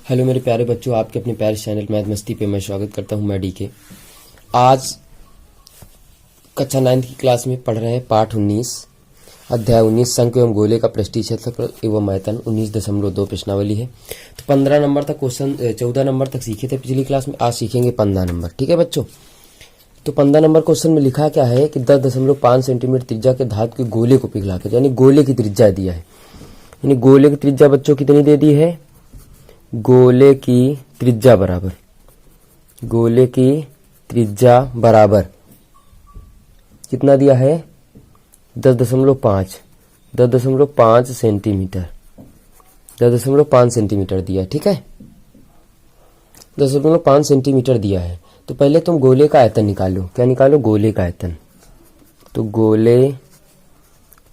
Hello मेरे प्यारे बच्चों, आपके अपने प्यारे चैनल मैथ मस्ती पे मैं स्वागत करता हूं। मैं डीके। आज कक्षा 9 की क्लास में पढ़ रहे हैं पाठ 19 अध्याय 19 संख्या एवं गोले का पृष्ठीय क्षेत्रफल एवं आयतन 19.2 प्रश्नावली है। तो 15 नंबर तक क्वेश्चन 14 नंबर तक सीखे थे पिछली क्लास में, आज सीखेंगे 15 नंबर। ठीक है बच्चों, तो 15 नंबर क्वेश्चन में लिखा क्या है कि 10.5 सेंटीमीटर त्रिज्या के धातु के गोले को पिघलाकर, यानी गोले की त्रिज्या दिया है। यानी गोले की त्रिज्या बच्चों कितनी दे दी है? गोले की त्रिज्या बराबर, गोले की त्रिज्या बराबर कितना दिया है? 10.5 सेंटीमीटर, 10.5 सेंटीमीटर दिया। ठीक है, 10.5 सेंटीमीटर दिया है। तो पहले तुम गोले का आयतन निकालो। क्या निकालो? गोले का आयतन। तो गोले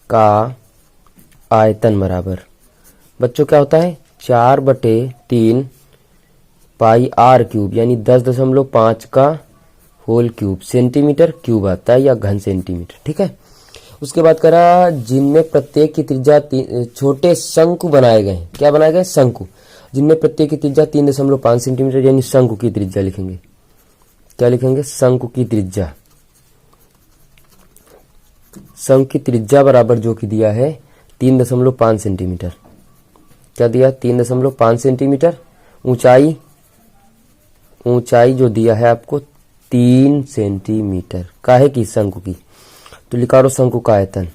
का आयतन बराबर बच्चों क्या होता है? 4/3 पाई आर क्यूब, यानी 10.5 का होल क्यूब सेंटीमीटर क्यूब आता है या घन सेंटीमीटर। ठीक है, उसके बाद करा जिनमें प्रत्येक की त्रिज्या छोटे शंकु बनाए गए। क्या बनाए गए? शंकु, जिनमें प्रत्येक की त्रिज्या 3.5 सेंटीमीटर, यानी शंकु की त्रिज्या लिखेंगे। क्या लिखेंगे? शंकु की त्रिज्या। शंकु की त्रिज्या बराबर जो कि दिया है 3.5 सेंटीमीटर। क्या दिया? 3.5 सेंटीमीटर। ऊंचाई, ऊंचाई जो दिया है आपको 3 सेंटीमीटर। काहे की? शंकु की। तो लिखा रो शंकु का आयतन।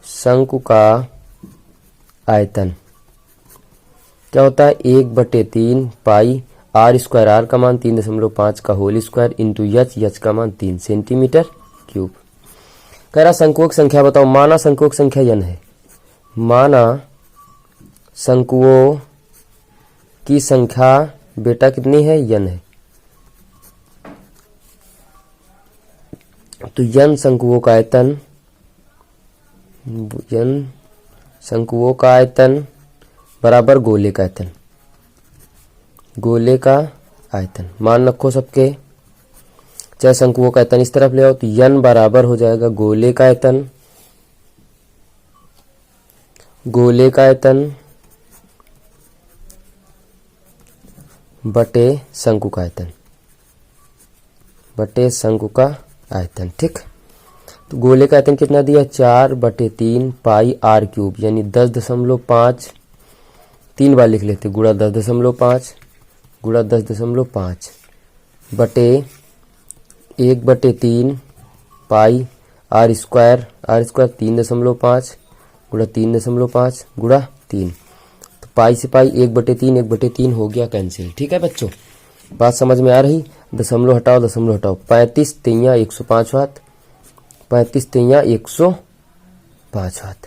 शंकु का आयतन क्या होता है? 1/3 पाई आर स्क्वायर, आर का मान 3.5 का होल स्क्वायर इंटू एच का मान 3 सेंटीमीटर क्यूब। कह रहा शंकुओं की संख्या बताओ। माना शंकुओं की संख्या n है। माना शंकुओं की संख्या बेटा कितनी है? n है। तो n शंकुओं का आयतन, n शंकुओं का आयतन बराबर गोले का आयतन। गोले का आयतन मान रखो सबके, चाहे शंकुओं का आयतन इस तरफ ले आओ तो n बराबर हो जाएगा गोले का आयतन, गोले का आयतन बटे शंकु का आयतन, बटे शंकु का आयतन। ठीक, तो गोले का आयतन कितना दिया? 4/3 पाई आर क्यूब, यानी 10.5 3 बार लिख लेते, गुणा 10.5 गुणा 10.5 बटे 1/3 पाई आर स्क्वायर, आर स्क्वायर 3.5 गुणा 3.5 गुणा 3। तो पाई से पाई 1/3 हो गया कैंसिल। ठीक है बच्चों, बात समझ में आ रही? दशमलव हटाओ, दशमलव हटाओ। 35 तिया 105 वाट, 35 तिया 105 वाट।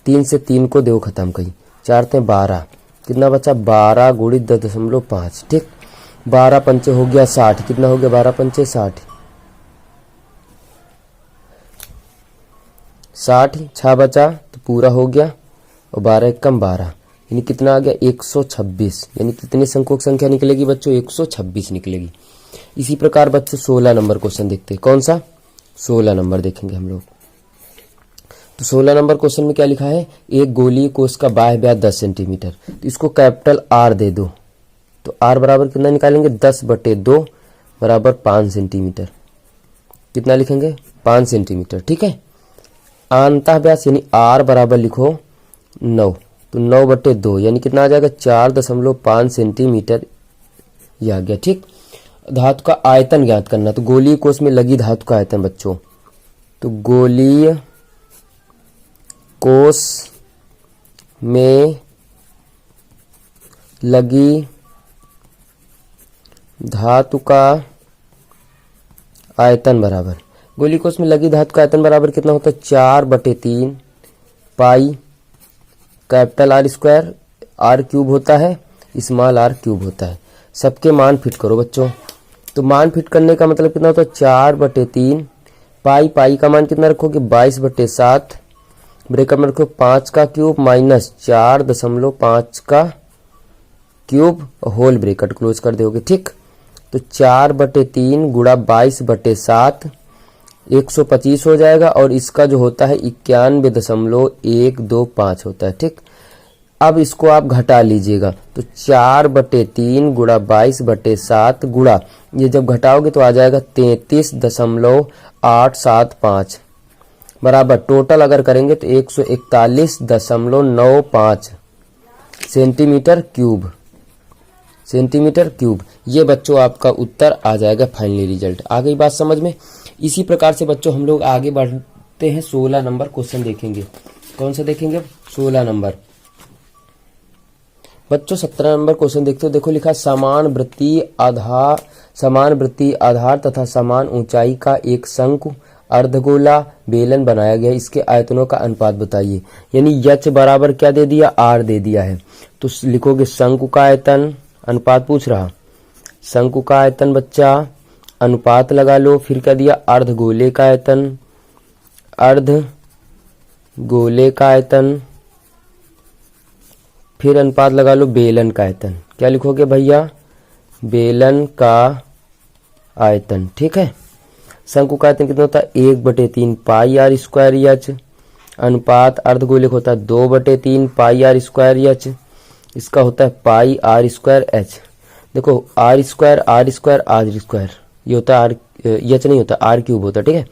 3 से 3 को दो खत्म कही, 4 थे 12, कितना बचा? 12 गुणित 10.5। ठीक, 12 पंचे हो गया 60। कितना हो गया? 12 पंचे 60, 60 6 बचा तो पूरा हो गया, और 12 एकम 12, यानी कितना आ गया? 126। यानी कितनी शंकुओं की संख्या निकलेगी बच्चों? 126 निकलेगी। इसी प्रकार बच्चों 16 नंबर क्वेश्चन देखते हैं। कौन सा? 16 नंबर देखेंगे हम लोग। तो 16 नंबर क्वेश्चन में क्या लिखा है? एक गोलीय कोश का बाह्य व्यास 10 सेंटीमीटर, तो इसको कैपिटल आर दे दो। तो आर बराबर कितना निकालेंगे? 10/2 बराबर 5 सेंटीमीटर। कितना लिखेंगे? 5 सेंटीमीटर। ठीक है, अंतः व्यास यानी आर बराबर लिखो 9, तो 9/2 यानी कितना आ जाएगा? 4.5 सेंटीमीटर यह आ गया। ठीक, धातु का आयतन ज्ञात करना। तो गोलीय कोश में लगी धातु का आयतन बच्चों, तो गोलीय कोश में लगी धातु का आयतन बराबर, गोलीय कोश में लगी धातु का आयतन बराबर कितना होता है? 4/3 pi capital R square, R cube होता है, स्मॉल आर क्यूब होता है। सबके मान फिट करो बच्चों। तो मान फिट करने का मतलब कितना होता है? 4/3 पाई, पाई का मान कितना रखोगे? 22/7, ब्रेकअप में रखो 5 का क्यूब माइनस 4.5 का क्यूब, होल ब्रेकेट क्लोज कर दोगे। ठीक, तो 4/3 गुणा 22/7 125 हो जाएगा, और इसका जो होता है 91.125 होता है। ठीक, अब इसको आप घटा लीजिएगा तो 4/3 गुणा 22/7 गुणा ये जब घटाओगे तो आ जाएगा 33.875 बराबर टोटल अगर करेंगे तो 141.95 सेंटीमीटर क्यूब। ये बच्चों आपका उत्तर आ जाएगा फाइनली रिजल्ट। आ गई बात समझ में। इसी प्रकार से बच्चों हम लोग आगे बढ़ते हैं। 16 नंबर क्वेश्चन देखेंगे। कौन सा देखेंगे? 16 नंबर। बच्चों 17 नंबर क्वेश्चन देखते हो। देखो लिखा समान वृत्तीय आधार तथा समान ऊंचाई का एक शंकु अर्धगोला बेलन बनाया गया। इसके आयतनों का अनुपात बताइए। यानी यच बराबर क्या दे दिया? आर दे दिया है। तो लिखोगे शंकु का आयतन, अनुपात पूछ रहा, शंकु का आयतन बच्चा अनुपात लगा लो। फिर क्या दिया? अर्धगोले का आयतन, अर्धगोले का आयतन, फिर अनुपात लगा लो बेलन का आयतन। क्या लिखोगे भैया? बेलन का आयतन। ठीक है। शंकु का आयतन कितना होता है? 1/3 पाई आर स्क्वायर एच। अनुपात अर्धगोले का होता है 2/3 पाई आर स्क्वायर एच। इसका होता है पाई आर स्क्वायर एच। देखो आर स्क्वायर ये होता है आर, एच नहीं होता, आर क्यूब होता है। ठीक है।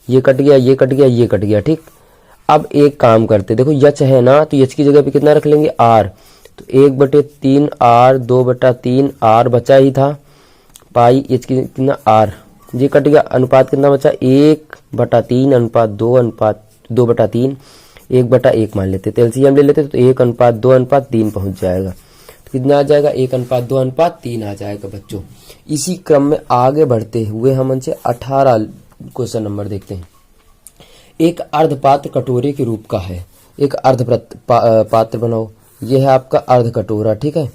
ये कट गया, ये कट गया, ये कट गया। ठीक। अब एक काम करते, देखो यच है ना तो यच की जगह पे कितना रख लेंगे? आर। तो 1/3 आर, 2/3 आर बचा ही था, पाई एच की कितना? आर। ये कट गया। अनुपात कितना बचा? 1/3 अनुपात 2/3 1/1 मान लेते, एलसीएम ले लेते तो 1:2:3 पहुंच जाएगा। तो कितना आ जाएगा? 1:2:3 आ जाएगा बच्चों। इसी क्रम में आगे बढ़ते हुए हम उनसे 18 क्वेश्चन नंबर देखते हैं। एक अर्धपात्र कटोरे के रूप का है। एक अर्ध पात्र बनाओ। यह है आपका अर्ध कटोरा। ठीक है।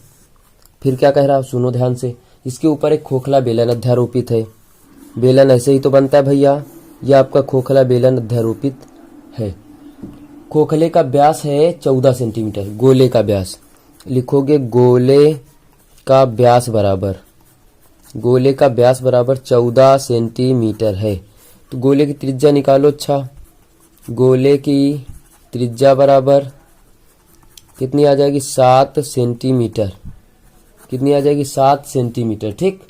फिर क्या कह रहा? सुनो ध्यान से। इसके ऊपर एक खोखला बेलन अध्यारोपित है। बेलन ऐसे ही तो बनता है भैया। यह आपका खोखला बेलन अध्यारोपित है। खोखले का व्यास है 14 सेंटीमीटर। गोले का व्यास लिखोगे, गोले का व्यास बराबर 14 सेंटीमीटर है। तो गोले की त्रिज्या निकालो। अच्छा, गोले की त्रिज्या बराबर कितनी आ जाएगी? 7 सेंटीमीटर। कितनी आ जाएगी? 7 सेंटीमीटर। ठीक।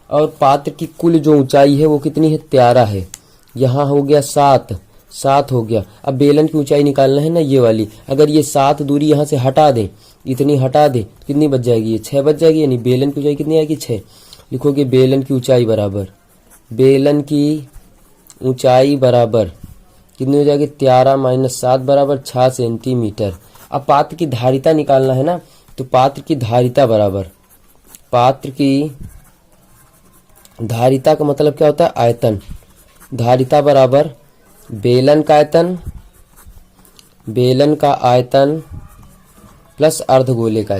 और पात्र की कुल जो ऊंचाई है वो कितनी है? 13 है। यहाँ हो गया 7 हो गया। अब बेलन की ऊंचाई निकालना है ना, ये वाली। अगर ये 7 दूरी यहाँ से हटा दें, इतनी हटा दे, कितनी बच जाएगी? ये 6 बच जाएगी। यानी बेलन की ऊंचाई कितनी आएगी? 6। लिखोगे बेलन की ऊंचाई बराबर कितनी हो जाएगी? 13 - 7 बराबर 6 सेंटीमीटर। अब पात्र की धारिता निकालना है ना, तो पात्र की धारिता का मतलब क्या होता है? आयतन। धारिता बराबर बेलन का आयतन प्लस अर्धगोले का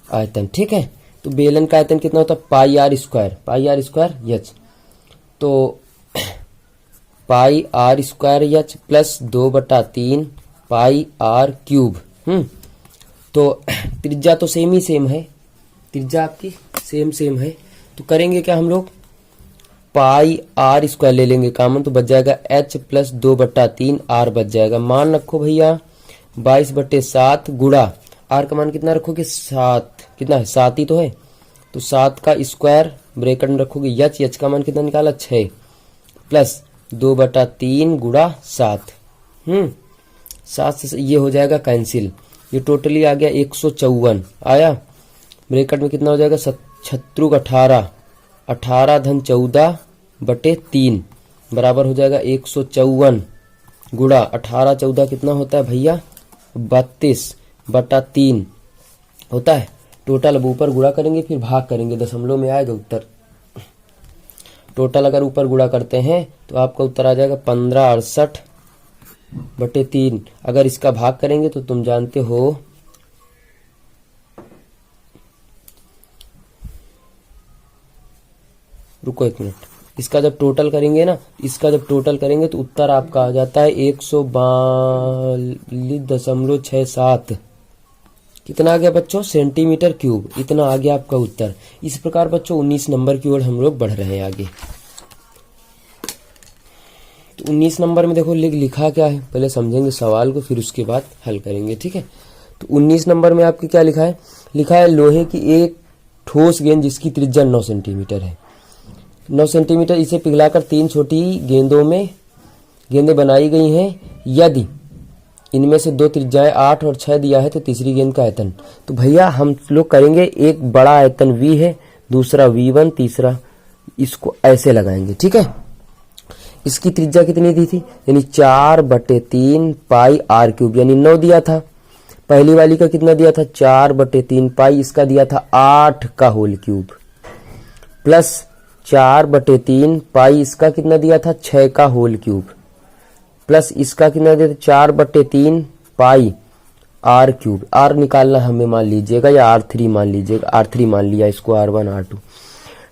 आयतन। ठीक है। तो बेलन का आयतन कितना होता है? Pi r square h. तो pi r square h plus 2/3 pi r cube. तो त्रिज्या तो सेम है, त्रिज्या आपकी सेम है। तो करेंगे क्या हम लोग? पाई आर स्क्वायर ले लेंगे कॉमन, तो बच जाएगा एच प्लस 2/3 आर बच जाएगा। मान रखो भैया 22/7 गुणा आर का मान कितना रखोगे? 7। कितना है? 7 ही तो है। तो 7 का स्क्वायर ब्रैकेट में रखोगे। यच का मान कितना निकाला? 6 प्लस 2/3 गुणा 7। 7 से ये हो जाएगा कैंसिल। ये टोटली आ गया 154 आया। ब्रैकेट में कितना हो जाएगा? 18 धन 14/3 बराबर हो जाएगा 154 गुणा 18 14 कितना होता है भैया? 32/3 होता है। टोटल अब ऊपर गुणा करेंगे फिर भाग करेंगे, दशमलव में आएगा उत्तर। टोटल अगर ऊपर गुणा करते हैं तो आपका उत्तर आ जाएगा 1568/3। अगर इसका भाग करेंगे तो तुम जानते हो रुको एक मिनट, इसका जब टोटल करेंगे ना, तो उत्तर आपका आ जाता है 142.67। कितना आ गया बच्चों? Centimetre cube. इतना आ गया आपका उत्तर। इस प्रकार बच्चों 19 नंबर की ओर हम लोग बढ़ रहे हैं आगे। तो 19 नंबर में देखो लिखा क्या है, पहले समझेंगे सवाल को फिर उसके बाद हल करेंगे, ठीक है। तो 19 नंबर में आपके क्या लिखा है, लिखा है लोहे की एक ठोस गेंद जिसकी त्रिज्या 9 सेंटीमीटर है। 9 सेंटीमीटर, इसे पिघलाकर 3 छोटी गेंदें बनाई गई हैं। यदि इनमें से 2 त्रिज्याएं 8 और 6 दिया है तो तीसरी गेंद का आयतन। तो भैया हम लोग करेंगे, एक बड़ा आयतन V है, दूसरा V1, तीसरा इसको ऐसे लगाएंगे, ठीक है। इसकी त्रिज्या कितनी दी थी, यानी 4/3 पाई r क्यूब, यानी 9 दिया था। पहली वाली का कितना दिया था, 4/3 पाई, इसका दिया था 8 का होल क्यूब, प्लस 4/3 पाई, इसका कितना दिया था, 6 का होल क्यूब, प्लस इसका कितना दिया था, 4/3 पाई r क्यूब। r निकालना हमें मान लीजिएगा, या r3 मान लीजिएगा, r3 मान लिया इसको, r1 r2,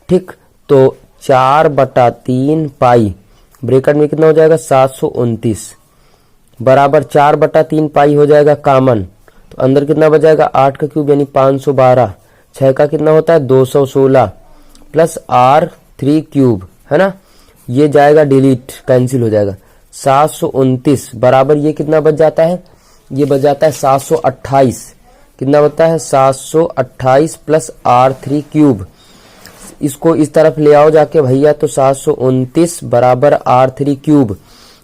ठीक। तो 4/3 पाई ब्रैकेट में कितना हो जाएगा, 729 बराबर 4/3 पाई हो जाएगा कॉमन, तो अंदर कितना बच जाएगा, 8 का क्यूब यानी 512, 6 का कितना होता है 216, प्लस r3 क्यूब, है ना, ये जाएगा डिलीट, कैंसिल हो जाएगा। 729 बराबर ये कितना बच जाता है, ये बच जाता है 728, कितना बचता है 728 प्लस r3 क्यूब। इसको इस तरफ ले आओ जाके भैया, तो 729 बराबर r3 क्यूब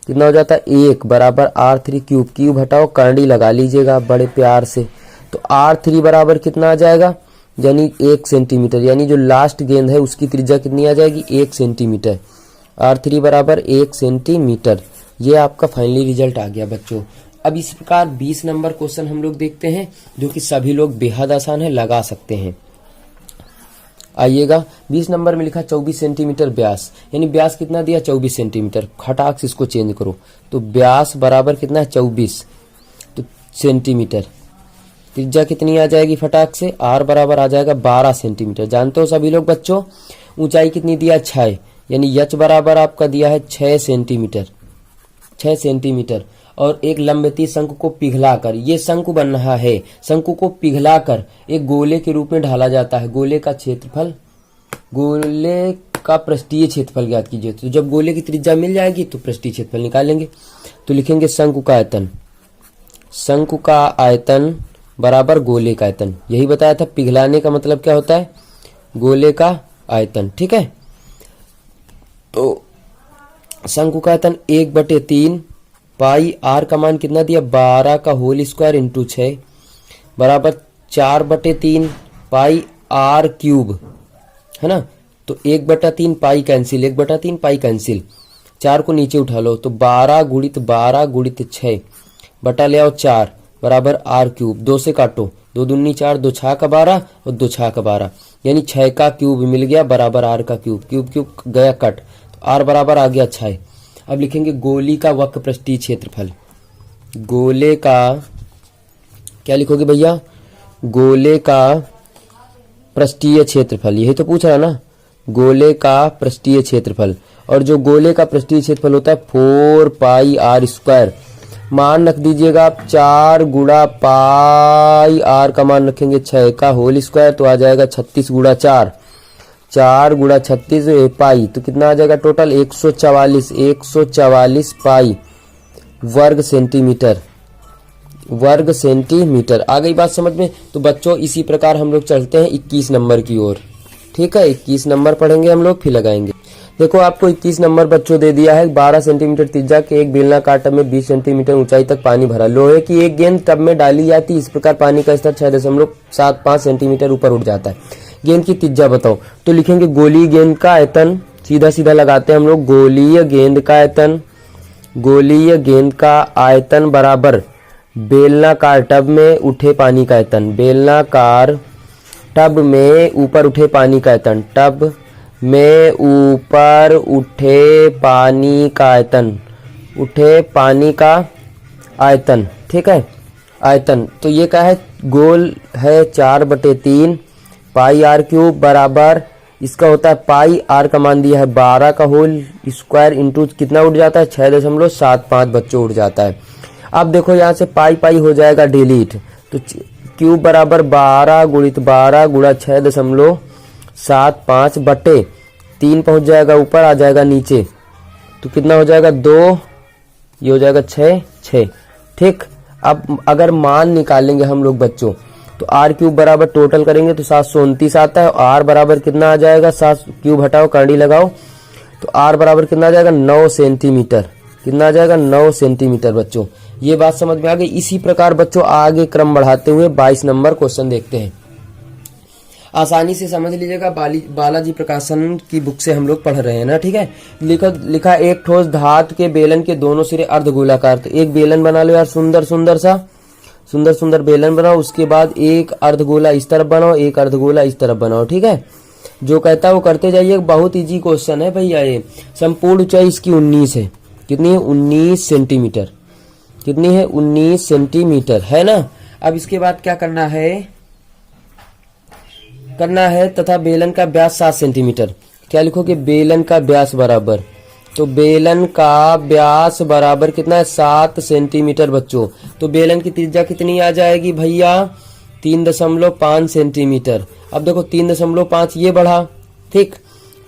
कितना हो जाता है, 1 बराबर r3 क्यूब, क्यूब हटाओ करंडी लगा लीजिएगा बड़े प्यार से। तो r3 बराबर कितना आ जाएगा, यानी 1 सेंटीमीटर, यानी जो लास्ट गेंद है उसकी त्रिज्या कितनी आ जाएगी, 1 सेंटीमीटर। r3 बराबर 1 सेंटीमीटर। ये आपका फाइनली रिजल्ट आ गया बच्चों। अब इस प्रकार 20 नंबर क्वेश्चन हम लोग देखते हैं, जो कि सभी लोग बेहद आसान है, लगा सकते हैं। आइएगा, 20 नंबर में लिखा 24 सेंटीमीटर व्यास, यानी व्यास कितना दिया, 24 सेंटीमीटर। खटाक से इसको चेंज करो, तो व्यास बराबर कितना है, 24 तो सेंटीमीटर। त्रिज्या कितनी आ जाएगी फटाक से, r बराबर आ जाएगा 12 सेंटीमीटर। जानते हो सभी लोग बच्चों, ऊंचाई कितनी दिया, 6, यानी h बराबर आपका दिया है 6 सेंटीमीटर, 6 सेंटीमीटर। और एक लंबवती शंकु को पिघलाकर, ये शंकु बन रहा है, शंकु को पिघलाकर एक गोले के रूप में ढाला जाता है। गोले का क्षेत्रफल, गोले का पृष्ठीय क्षेत्रफल ज्ञात कीजिए। तो जब गोले की त्रिज्या मिल जाएगी तो पृष्ठीय क्षेत्रफल निकालेंगे। तो लिखेंगे शंकु का आयतन, शंकु का आयतन बराबर गोले का आयतन। यही बताया था, पिघलाने का मतलब क्या होता है, गोले का आयतन, ठीक है। तो शंकु का आयतन 1/3 पाई, r का मान कितना दिया, 12 का होल स्क्वायर इंटू 6 बराबर 4/3 पाई r क्यूब, है ना। तो 1/3 पाई कैंसिल, 1/3 पाई कैंसिल, 4 को नीचे उठा लो, तो 12 गुणित 6 बटा ले आओ 4 बराबर r क्यूब। 2 से काटो, 2 दूनी 4, 2 छा का 12 और 2 छा का 12, यानी 6 का क्यूब मिल गया बराबर r का क्यूब। क्यूब क्यूब गया कट, तो r बराबर आ गया 6। अब लिखेंगे गोली का वक्र पृष्ठीय क्षेत्रफल। गोले का क्या लिखोगे भैया, गोले का पृष्ठीय क्षेत्रफल, यही तो पूछ रहा ना, गोले का पृष्ठीय क्षेत्रफल। और जो गोले का पृष्ठीय क्षेत्रफल होता है 4 पाई r स्क्वायर, मान रख दीजिएगा आप 4 गुणा पाई, r का मान रखेंगे 6 का होल स्क्वायर, तो आ जाएगा 36 गुणा 4, 4 गुणा 36 पाई, तो कितना आ जाएगा टोटल 144 पाई वर्ग सेंटीमीटर, वर्ग सेंटीमीटर। आ गई बात समझ में। तो बच्चों इसी प्रकार हम लोग चलते हैं 21 नंबर की ओर, ठीक है। 21 नंबर पढ़ेंगे हम लोग, फिर लगाएंगे। देखो आपको 21 नंबर बच्चों दे दिया है, 12 सेंटीमीटर त्रिज्या के एक बेलनाकार टब में 20 सेंटीमीटर ऊंचाई तक पानी भरा। लोहे की एक गेंद टब में डाली जाती, इस प्रकार पानी का स्तर 6.75 सेंटीमीटर ऊपर उठ जाता है। गेंद की त्रिज्या बताओ। तो लिखेंगे गोलीय गेंद का आयतन, सीधा सीधा लगाते हैं हम लोग, गोलीय गेंद का आयतन, गोलीय गेंद का आयतन बराबर बेलनाकार टब में उठे पानी का आयतन, बेलनाकार टब में ऊपर उठे पानी का आयतन, टब में ऊपर उठे पानी का आयतन, उठे पानी का आयतन, ठीक है। आयतन तो ये क्या है, गोल है 4/3 पाई r क्यूब बराबर, इसका होता है पाई, r का मान दिया है 12 का होल स्क्वायर इंटू कितना उठ जाता है 6.75 बच्चों उठ जाता है। अब देखो यहाँ से पाई पाई हो जाएगा डिलीट, तो क्यूब बराबर 12 गुणित 12 गुणा 6.75 बटे 3 पहुंच जाएगा ऊपर, आ जाएगा नीचे, तो कितना हो जाएगा 2, ये हो जाएगा 6, 6। ठीक, अब अगर मान निकालेंगे हम लोग बच्चों, तो आर क्यूब बराबर टोटल करेंगे तो 729 आता है। आर बराबर कितना आ जाएगा, 7 क्यूब हटाओ, करंडी लगाओ, तो आर बराबर कितना आ जाएगा 9 सेंटीमीटर। कितना आ जाएगा 9 सेंटीमीटर बच्चों। ये बात समझ में आ गई। इसी प्रकार बच्चों आगे क्रम बढ़ाते हुए 22 नंबर क्वेश्चन देखते हैं। आसानी से समझ लीजिएगा, बालाजी प्रकाशन की बुक से हम लोग पढ़ रहे हैं ना, ठीक है। लिखा एक ठोस धातु के बेलन के दोनों सिरे अर्धगोलाकार। तो एक बेलन बना लो यार, सुंदर सुंदर बेलन बनाओ। उसके बाद एक अर्धगोला इस तरफ बनाओ, एक अर्धगोला इस तरफ बनाओ, ठीक है। जो कहता है वो करते जाइए। बहुत इजी क्वेश्चन है भैया ये। संपूर्ण ऊंचाई इसकी 19 है। कितनी है 19 सेंटीमीटर। कितनी है 19 सेंटीमीटर, है ना। अब इसके बाद क्या करना है तथा बेलन का व्यास 7 सेंटीमीटर। क्या लिखोगे, बेलन का व्यास बराबर, तो बेलन का व्यास बराबर कितना है 7 सेंटीमीटर बच्चों। तो बेलन की त्रिज्या कितनी आ जाएगी भैया 3.5 सेंटीमीटर। अब देखो 3.5 ये बढ़ा, ठीक,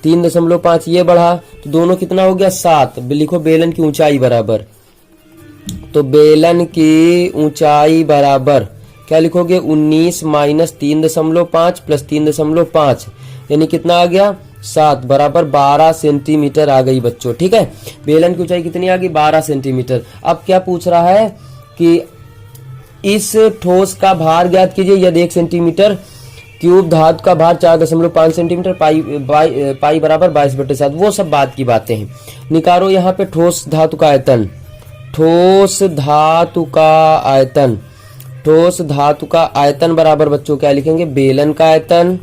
3.5 ये बढ़ा, तो दोनों कितना हो गया 7। लिखो बेलन की ऊंचाई बराबर, तो बेलन की ऊंचाई बराबर क्या लिखोगे 19 माइनस 3.5 प्लस 3.5, यानी कितना आ गया 7 बराबर 12 सेंटीमीटर आ गई बच्चों, ठीक है। बेलन की ऊंचाई कितनी आ गई 12 सेंटीमीटर। अब क्या पूछ रहा है कि इस ठोस का भार ज्ञात कीजिए। यदि 1 सेंटीमीटर क्यूब धातु का भार 4.5 सेंटीमीटर, पाई बराबर 22/7। वो सब बात की बातें हैं। निकालो यहाँ पे ठोस धातु का आयतन। ठोस धातु का आयतन, ठोस धातु का आयतन बराबर बच्चों क्या लिखेंगे, बेलन का आयतन,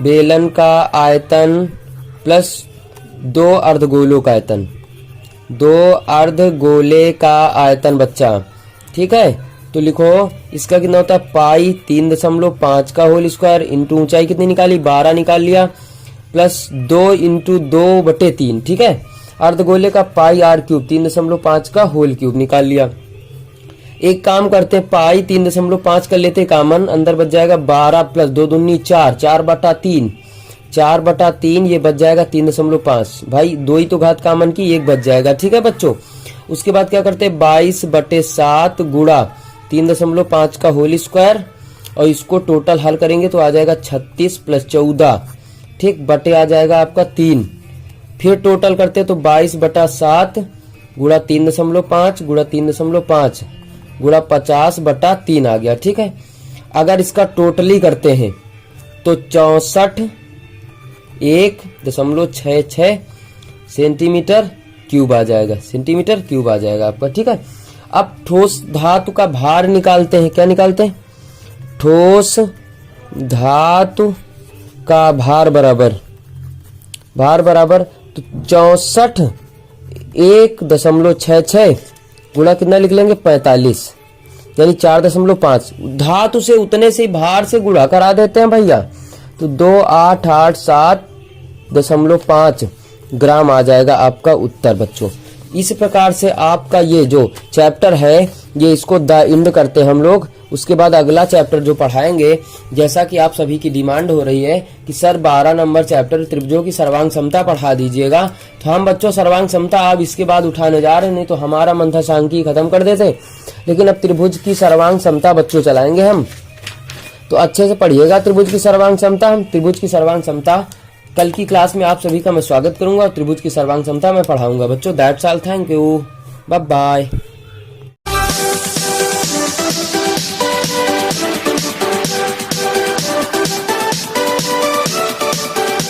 बेलन का आयतन प्लस 2 अर्धगोलों का आयतन, 2 अर्धगोले का आयतन बच्चा, ठीक है। तो लिखो इसका कितना होता है पाई 3.5 का होल स्क्वायर इंटू ऊंचाई कितनी निकाली 12 निकाल लिया, प्लस 2 इंटू 2/3, ठीक है। अर्धगोले का पाई आर क्यूब 3.5 का होल क्यूब निकाल लिया। एक काम करते हैं, पाई 3.5 कर लेते कॉमन, अंदर बच जाएगा 12 प्लस 2 दूनी 4, 4/3, 4/3 ये बच जाएगा 3.5। भाई 2 ही तो घात कॉमन की, एक बच जाएगा, ठीक है बच्चों। उसके बाद क्या करते हैं 22/7 गुणा 3.5 का होल स्क्वायर, और इसको टोटल हल करेंगे तो आ जाएगा 36 प्लस 14, ठीक, बटे आ जाएगा आपका 3। फिर टोटल करते तो 22/7 गुणा 3.5 गुणा 3.5 गुणा 50/3 आ गया, ठीक है। अगर इसका टोटली करते हैं तो 64.166 सेंटीमीटर क्यूब आ जाएगा, सेंटीमीटर क्यूब आ जाएगा आपका, ठीक है। अब ठोस धातु का भार निकालते हैं। क्या निकालते हैं, ठोस धातु का भार बराबर, भार बराबर तो 64.166 गुणा कितना लिख लेंगे 45, यानी 4.5। धातु से उतने से भार से गुणा करा देते हैं भैया, तो 2887.5 ग्राम आ जाएगा आपका उत्तर बच्चों। इस प्रकार से आपका ये जो चैप्टर है ये इसको द इंड करते हैं हम लोग। उसके बाद अगला चैप्टर जो पढ़ाएंगे, जैसा कि आप सभी की डिमांड हो रही है कि सर 12 नंबर चैप्टर त्रिभुजों की सर्वांग समता पढ़ा दीजिएगा, तो हम बच्चों सर्वांग समता अब इसके बाद उठाने जा रहे हैं। नहीं तो हमारा मन था सांख्यिकी खत्म कर देते, लेकिन अब त्रिभुज की सर्वांग समता बच्चों चलाएंगे हम। तो अच्छे से पढ़िएगा त्रिभुज की सर्वांग समता। हम त्रिभुज की सर्वांग समता कल की क्लास में आप सभी का मैं स्वागत करूंगा और त्रिभुज की सर्वांग समता मैं पढ़ाऊंगा बच्चों। That's all, thank you, bye bye.